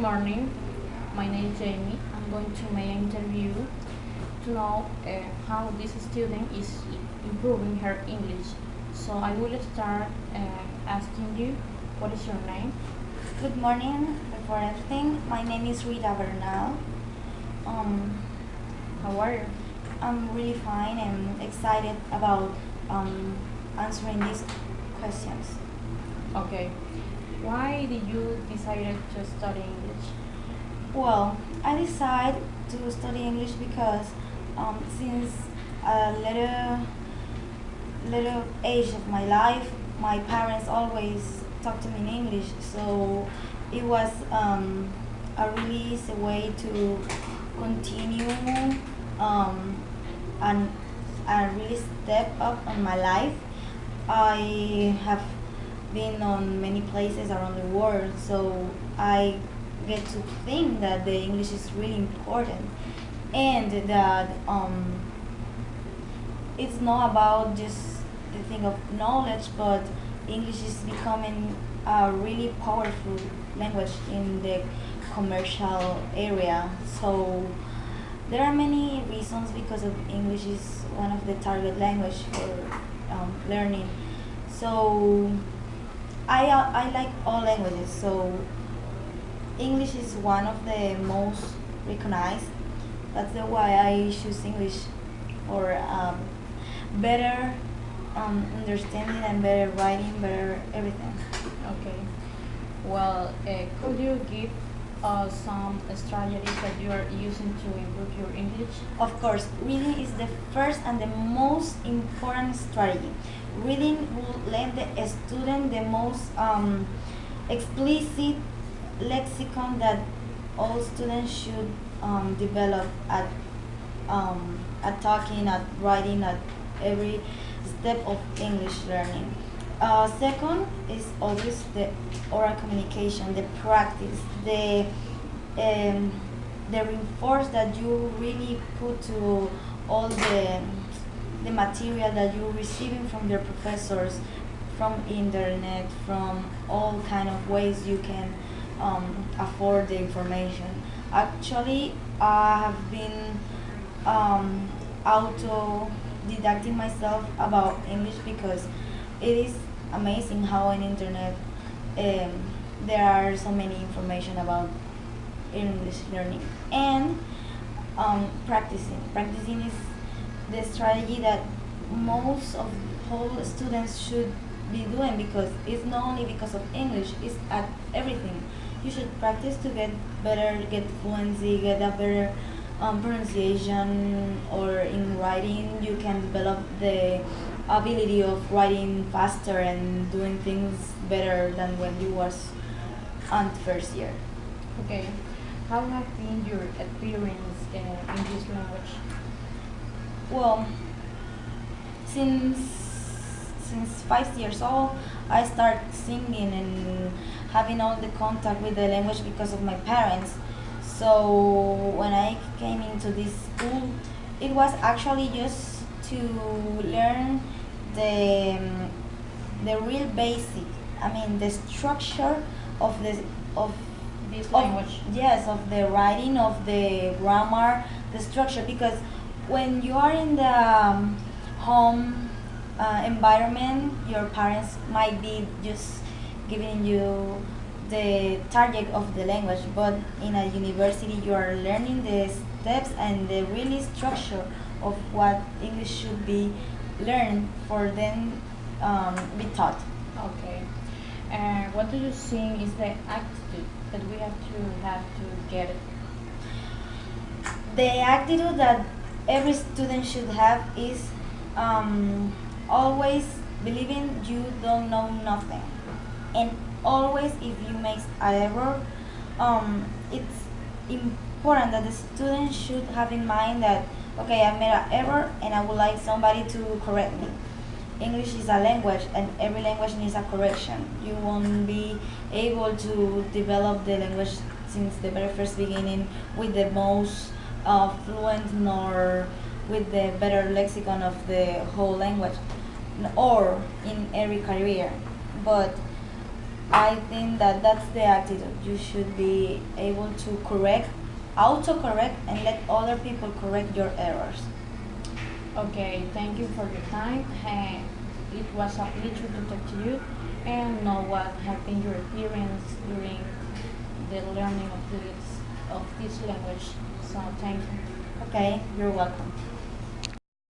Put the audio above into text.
morning. My name is Jamie. I'm going to make an interview to know how this student is improving her English. So I will start asking you, what is your name? Good morning. Before everything, my name is Rita Bernal. Um, How are you? I'm really fine and excited about answering these questions. Okay. Why did you decide to study English? Well, I decided to study English because since a little age of my life, my parents always talked to me in English, so it was a really easy way to continue um, and really step up on my life. I have been on many places around the world, so I get to think that the English is really important and that it's not about just the thing of knowledge, but English is becoming a really powerful language in the commercial area. So there are many reasons because of English is one of the target language for learning. So I like all languages. So English is one of the most recognized. That's the why I choose English for better understanding and better writing, better everything. Okay. Well, could you give us some strategies that you are using to improve your English? Of course, reading is the first and the most important strategy. Reading will let the student the most explicit lexicon that all students should develop at talking, at writing, at every step of English learning. Second is always the oral communication, the practice, um, the reinforce that you really put to all the material that you're receiving from your professors, from internet, from all kind of ways you can afford the information. Actually, I have been autodidacting myself about English because it is amazing how on internet um, there are so many information about English learning and practicing. Practicing is the strategy that most of whole students should be doing because it's not only because of English, it's at everything. You should practice to get better, get fluency, get a better pronunciation, or in writing you can develop the ability of writing faster and doing things better than when you was on first year. Okay. How have been your experience in this language? Well, since since 5 years old, I start singing and having all the contact with the language because of my parents. So when I came into this school, it was actually just to learn the the real basic. I mean the structure of the of This of language? yes, of the writing, of the grammar, the structure, because when you are in the home environment, your parents might be just giving you the target of the language, but in a university you are learning the steps and the really structure of what English should be learned for then be taught. Okay. What do you think is the attitude that we have to get it? The attitude that every student should have is always believing you don't know nothing, and always if you make an error, it's important that the student should have in mind that okay, I made an error and I would like somebody to correct me. English is a language and every language needs a correction. You won't be able to develop the language since the very first beginning with the most fluent nor with the better lexicon of the whole language or in every career. But I think that that's the attitude. You should be able to correct, auto-correct, and let other people correct your errors. Okay, thank you for your time. It was a pleasure to talk to you and know what have been your experience during the learning of this language. So thank you. Okay, you're welcome.